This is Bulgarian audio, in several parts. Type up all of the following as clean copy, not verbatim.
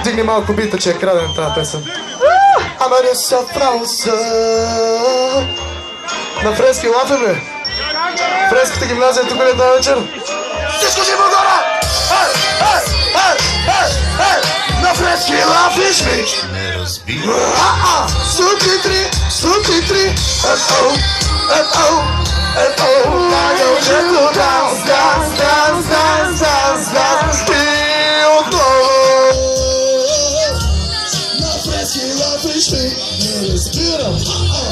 Дигни малко бита, че е краден тази песен. Амареса Франса. На Фрески лафе, бе. Фреската гимназия тук ли тази вечер? Всичко си горе! На Фрески лафиш ми! Субтитри, Нагъл жето данс и отново. На Фрески лафиш ми, не разбирам.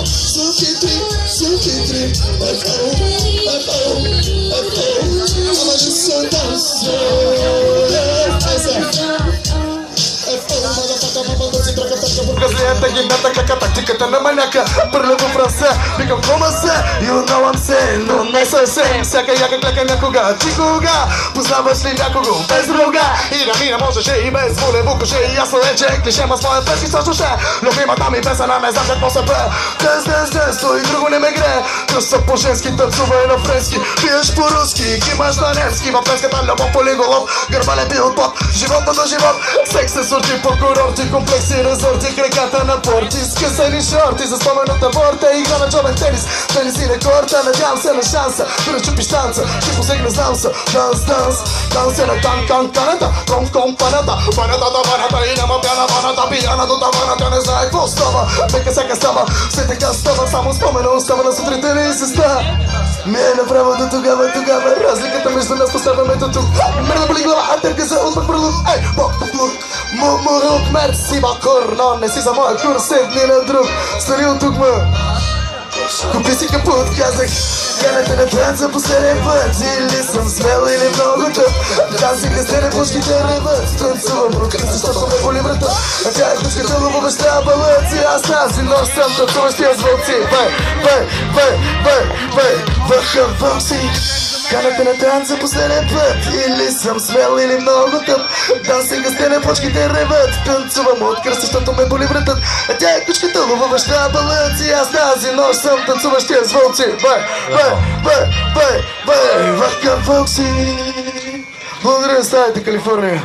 Субтитри, ама же се данса. Газлията гимната, кака тактиката на маняка. Пърляво в ръце, викам кома се и отдавам се, но не съвсем. Всяка яка клека някога, ти кога познаваш ли някого без друга? И да мина можеше и без волево коже. И ясно е, че клише, ма своя пески също ще. Любимата ми песена, не знам какво се пее. Дес, то и друго не ме гре. Кръста по женски, танцувай на френски. Пиеш по-руски, кимаш на немски. Във френската любов полиголов, гърба лепи от пот. Живота до живот, секс се сорти по курорти. Комплекси, резорти, краката на порти. Скъсани шорти, за спомената борта. Игра на джобен тенис, тенис и рекорда. Надявам се на шанса, да разчупиш танца. Ще посегне знам се, данс е на танканата. Компаната, баната и няма пяна баната. Пияна до таваната, не знае какво става. Века всяка става, все така става. Само спомена остава на сутрите ми се става. Ми е направо до тогава. Разликата между нас поставяме до тук. Мене да боли глава, а търка за отпък прълук. Ей, бок-бок-лук. Мурук, мерси, бакур, но не си за моя курс, седни на друг. Стани от тук, ма. Купи си капут, казах. Канете на танца последен път. Или съм смел, или много тъп. Танци къстене, пушките реват. Танцувам руката, защото ме боли врата. А тя е кучката лово баща балъци. Аз тази нощ съм танцуващия звълци. Върхъвам си. Канете на танца последен път. Или съм смел, или много тъп. Танци къстене, пушките реват. Танцувам от кръст, защото ме боли вратът. А тя е кучката лово баща балъци. Аз тази нощ съм танцуващия звълци. Върхъвам си. Благодаря, ставайте, Калифорния.